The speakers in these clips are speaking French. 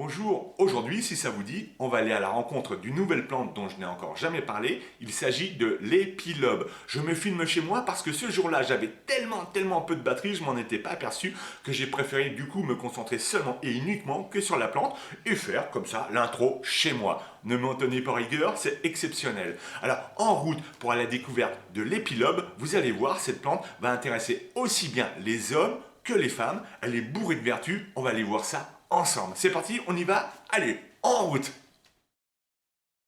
Bonjour, aujourd'hui si ça vous dit, on va aller à la rencontre d'une nouvelle plante dont je n'ai encore jamais parlé. Il s'agit de l'épilobe. Je me filme chez moi parce que ce jour-là j'avais tellement peu de batterie, je m'en étais pas aperçu que j'ai préféré du coup me concentrer seulement et uniquement que sur la plante et faire comme ça l'intro chez moi. Ne m'en tenez pas rigueur, c'est exceptionnel. Alors en route pour la découverte de l'épilobe, vous allez voir, cette plante va intéresser aussi bien les hommes que les femmes. Elle est bourrée de vertus, on va aller voir ça ensemble. C'est parti, on y va. Allez, en route.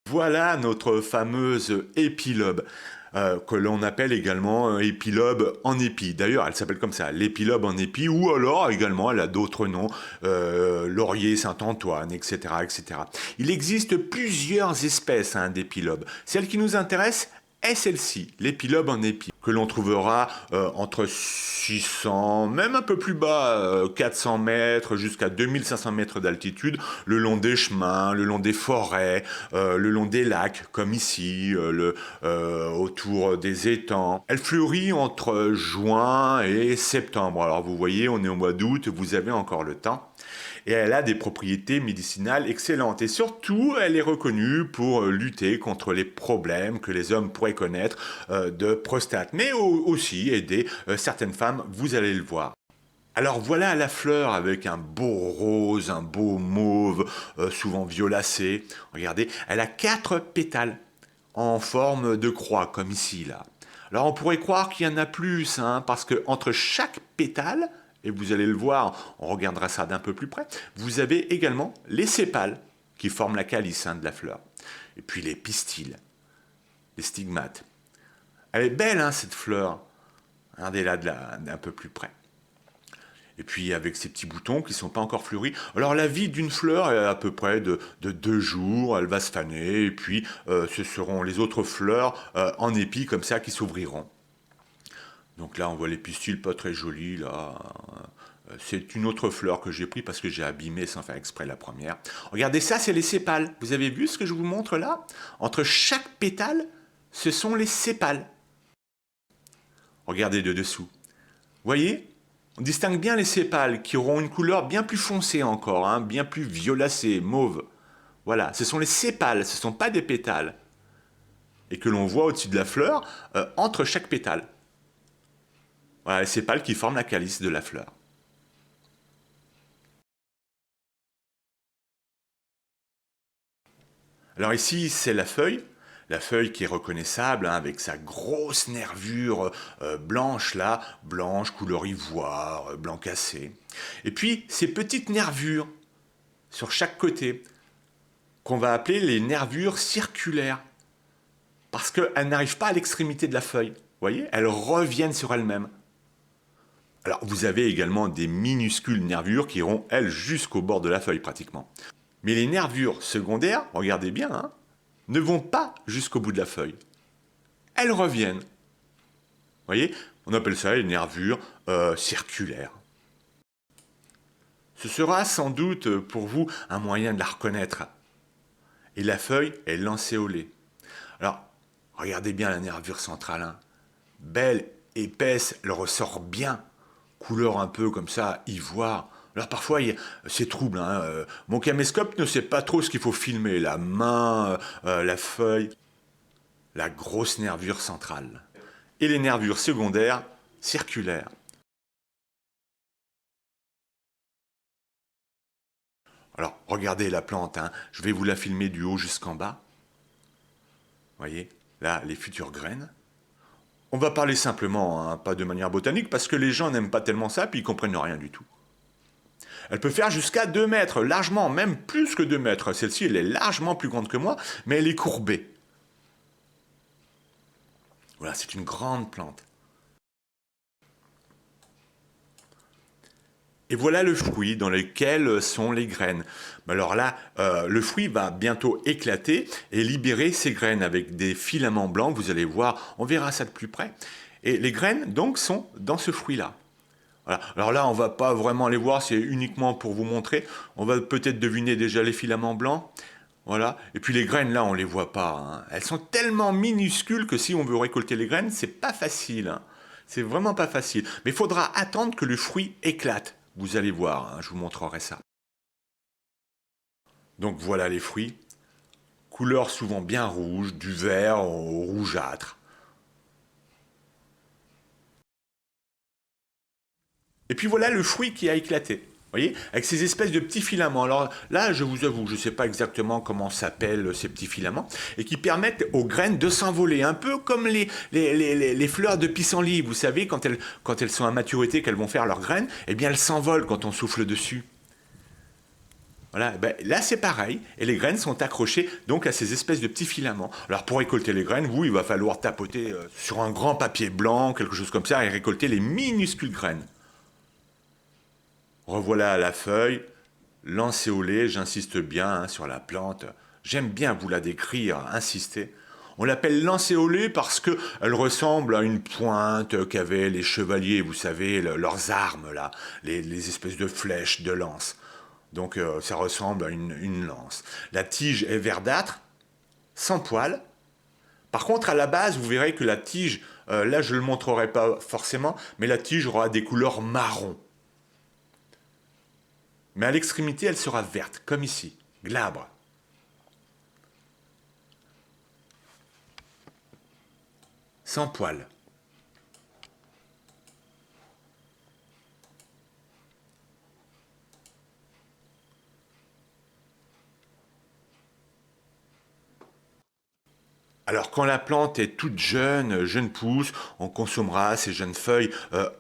Voilà notre fameuse épilobe. Que l'on appelle également épilobe en épi. D'ailleurs, elle s'appelle comme ça, l'épilobe en épi, ou alors également, elle a d'autres noms, laurier Saint-Antoine, etc., etc. Il existe plusieurs espèces d'épilobe. Celle qui nous intéresse est celle-ci, l'épilobe en épi, que l'on trouvera entre 600, même un peu plus bas, 400 mètres jusqu'à 2500 mètres d'altitude, le long des chemins, le long des forêts, le long des lacs, comme ici, autour des étangs. Elle fleurit entre juin et septembre. Alors vous voyez, on est au mois d'août, vous avez encore le temps. Et elle a des propriétés médicinales excellentes. Et surtout, elle est reconnue pour lutter contre les problèmes que les hommes pourraient connaître de prostate, mais aussi aider certaines femmes, vous allez le voir. Alors voilà la fleur avec un beau rose, un beau mauve, souvent violacé. Regardez, elle a 4 pétales en forme de croix, comme ici, là. Alors on pourrait croire qu'il y en a plus, parce que entre chaque pétale, et vous allez le voir, on regardera ça d'un peu plus près, vous avez également les sépales qui forment la calice de la fleur. Et puis les pistils, les stigmates. Elle est belle, cette fleur. Regardez-la d'un peu plus près. Et puis avec ces petits boutons qui ne sont pas encore fleuris. Alors la vie d'une fleur est à peu près de 2 jours, elle va se faner, et puis ce seront les autres fleurs en épi comme ça qui s'ouvriront. Donc là on voit les pistils pas très jolis là. C'est une autre fleur que j'ai pris parce que j'ai abîmé sans faire exprès la première. Regardez ça, c'est les sépales. Vous avez vu ce que je vous montre là? Entre chaque pétale, ce sont les sépales. Regardez de dessous. Voyez? On distingue bien les sépales qui auront une couleur bien plus foncée encore, bien plus violacée, mauve. Voilà, ce sont les sépales, ce ne sont pas des pétales. Et que l'on voit au-dessus de la fleur, entre chaque pétale. Voilà, les sépales qui forment la calice de la fleur. Alors ici, c'est la feuille qui est reconnaissable avec sa grosse nervure blanche là, blanche couleur ivoire, blanc cassé. Et puis ces petites nervures sur chaque côté qu'on va appeler les nervures circulaires parce qu'elles n'arrivent pas à l'extrémité de la feuille. Vous voyez, elles reviennent sur elles-mêmes. Alors vous avez également des minuscules nervures qui iront elles jusqu'au bord de la feuille pratiquement. Mais les nervures secondaires, regardez bien, ne vont pas jusqu'au bout de la feuille. Elles reviennent. Vous voyez, on appelle ça les nervures circulaires. Ce sera sans doute pour vous un moyen de la reconnaître. Et la feuille est lancéolée. Alors, regardez bien la nervure centrale. Belle, épaisse, elle ressort bien. Couleur un peu comme ça, ivoire. Alors parfois, c'est trouble. Mon caméscope ne sait pas trop ce qu'il faut filmer. La main, la feuille, la grosse nervure centrale. Et les nervures secondaires, circulaires. Alors, regardez la plante. Je vais vous la filmer du haut jusqu'en bas. Voyez, là, les futures graines. On va parler simplement, pas de manière botanique, parce que les gens n'aiment pas tellement ça, puis ils comprennent rien du tout. Elle peut faire jusqu'à 2 mètres, largement, même plus que 2 mètres. Celle-ci, elle est largement plus grande que moi, mais elle est courbée. Voilà, c'est une grande plante. Et voilà le fruit dans lequel sont les graines. Alors là, le fruit va bientôt éclater et libérer ses graines avec des filaments blancs. Vous allez voir, on verra ça de plus près. Et les graines, donc, sont dans ce fruit-là. Voilà. Alors là, on ne va pas vraiment les voir, c'est uniquement pour vous montrer. On va peut-être deviner déjà les filaments blancs. Voilà. Et puis les graines, là, on ne les voit pas. Elles sont tellement minuscules que si on veut récolter les graines, c'est pas facile. C'est vraiment pas facile. Mais il faudra attendre que le fruit éclate. Vous allez voir, je vous montrerai ça. Donc voilà les fruits. Couleur souvent bien rouge, du vert au rougeâtre. Et puis voilà le fruit qui a éclaté. Vous voyez, avec ces espèces de petits filaments. Alors là, je vous avoue, je ne sais pas exactement comment s'appellent ces petits filaments, et qui permettent aux graines de s'envoler, un peu comme les fleurs de pissenlit. Vous savez, quand elles sont à maturité, qu'elles vont faire leurs graines, eh bien elles s'envolent quand on souffle dessus. Voilà, ben, là c'est pareil, et les graines sont accrochées donc à ces espèces de petits filaments. Alors pour récolter les graines, il va falloir tapoter sur un grand papier blanc, quelque chose comme ça, et récolter les minuscules graines. Revoilà la feuille, lancéolée, j'insiste bien sur la plante. J'aime bien vous la décrire, insister. On l'appelle lancéolée parce qu'elle ressemble à une pointe qu'avaient les chevaliers, vous savez, leurs armes, là, les espèces de flèches, de lances. Donc ça ressemble à une lance. La tige est verdâtre, sans poils. Par contre, à la base, vous verrez que la tige, là je ne le montrerai pas forcément, mais la tige aura des couleurs marron. Mais à l'extrémité, elle sera verte, comme ici, glabre. Sans poils. Alors quand la plante est toute jeune pousse, on consommera ces jeunes feuilles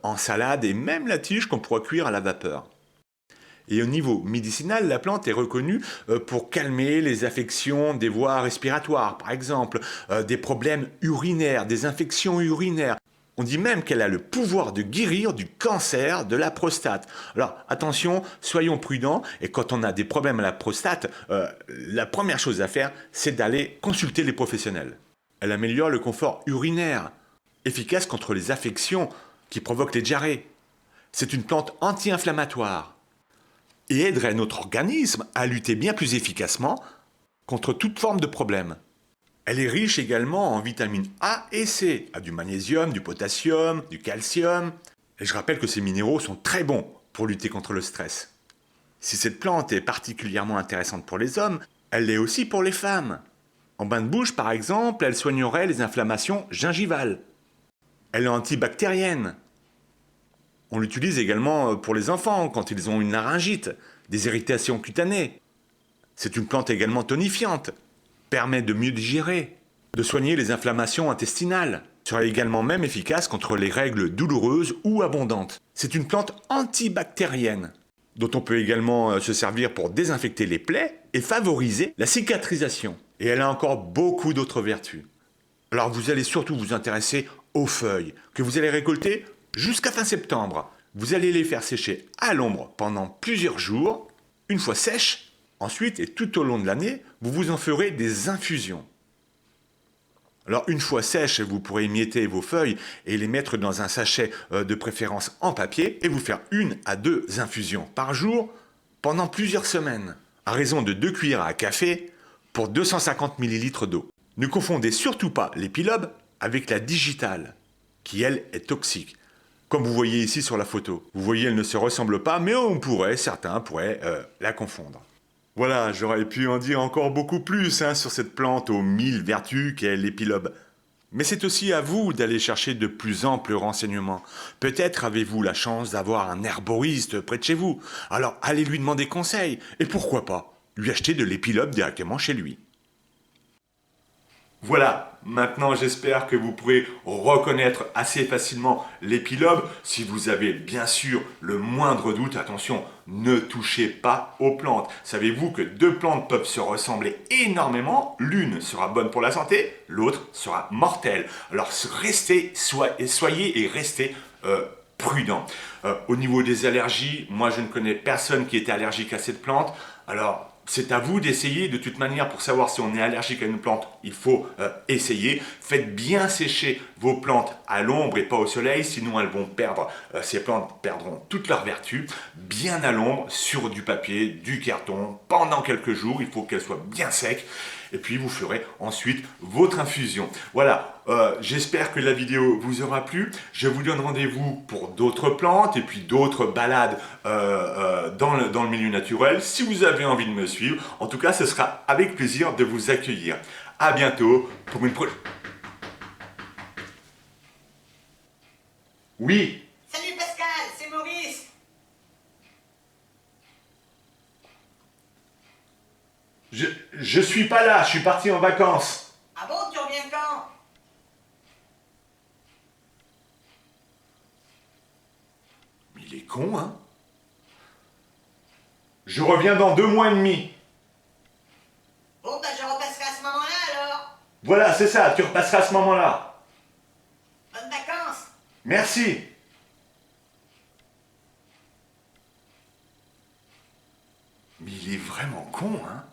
en salade et même la tige qu'on pourra cuire à la vapeur. Et au niveau médicinal, la plante est reconnue pour calmer les affections des voies respiratoires, par exemple, des problèmes urinaires, des infections urinaires. On dit même qu'elle a le pouvoir de guérir du cancer de la prostate. Alors attention, soyons prudents, et quand on a des problèmes à la prostate, la première chose à faire, c'est d'aller consulter les professionnels. Elle améliore le confort urinaire, efficace contre les affections qui provoquent les diarrhées. C'est une plante anti-inflammatoire et aiderait notre organisme à lutter bien plus efficacement contre toute forme de problème. Elle est riche également en vitamines A et C, a du magnésium, du potassium, du calcium. Et je rappelle que ces minéraux sont très bons pour lutter contre le stress. Si cette plante est particulièrement intéressante pour les hommes, elle l'est aussi pour les femmes. En bain de bouche, par exemple, elle soignerait les inflammations gingivales. Elle est antibactérienne. On l'utilise également pour les enfants quand ils ont une laryngite, des irritations cutanées. C'est une plante également tonifiante, permet de mieux digérer, de soigner les inflammations intestinales, sera également même efficace contre les règles douloureuses ou abondantes. C'est une plante antibactérienne, dont on peut également se servir pour désinfecter les plaies et favoriser la cicatrisation. Et elle a encore beaucoup d'autres vertus. Alors vous allez surtout vous intéresser aux feuilles, que vous allez récolter jusqu'à fin septembre. Vous allez les faire sécher à l'ombre pendant plusieurs jours. Une fois sèches, ensuite et tout au long de l'année, vous vous en ferez des infusions. Alors une fois sèches, vous pourrez émietter vos feuilles et les mettre dans un sachet de préférence en papier et vous faire 1 à 2 infusions par jour pendant plusieurs semaines, à raison de 2 cuillères à café pour 250 ml d'eau. Ne confondez surtout pas l'épilobe avec la digitale, qui elle est toxique. Comme vous voyez ici sur la photo. Vous voyez, elle ne se ressemble pas, mais certains pourraient la confondre. Voilà, j'aurais pu en dire encore beaucoup plus sur cette plante aux 1000 vertus qu'est l'épilobe. Mais c'est aussi à vous d'aller chercher de plus amples renseignements. Peut-être avez-vous la chance d'avoir un herboriste près de chez vous. Alors allez lui demander conseil. Et pourquoi pas lui acheter de l'épilobe directement chez lui. Voilà, maintenant j'espère que vous pourrez reconnaître assez facilement l'épilobe. Si vous avez bien sûr le moindre doute, attention, ne touchez pas aux plantes. Savez-vous que 2 plantes peuvent se ressembler énormément? L'une sera bonne pour la santé, l'autre sera mortelle. Alors soyez et restez prudents. Au niveau des allergies, moi je ne connais personne qui était allergique à cette plante. Alors c'est à vous d'essayer. De toute manière, pour savoir si on est allergique à une plante, il faut essayer. Faites bien sécher vos plantes à l'ombre et pas au soleil, sinon elles vont perdre, ces plantes perdront toute leur vertu. Bien à l'ombre, sur du papier, du carton, pendant quelques jours, il faut qu'elles soient bien secs. Et puis vous ferez ensuite votre infusion. Voilà, j'espère que la vidéo vous aura plu. Je vous donne rendez-vous pour d'autres plantes et puis d'autres balades dans le milieu naturel. Si vous avez envie de me suivre, en tout cas, ce sera avec plaisir de vous accueillir. À bientôt pour une prochaine... Oui. Salut Pascal, c'est Maurice. Je suis pas là, je suis parti en vacances. Ah bon, tu reviens quand? Mais il est con, hein? Je reviens dans 2 mois et demi. Bon, bah je repasserai à ce moment-là alors. Voilà, c'est ça, tu repasseras à ce moment-là. Bonnes vacances. Merci. Mais il est vraiment con, hein?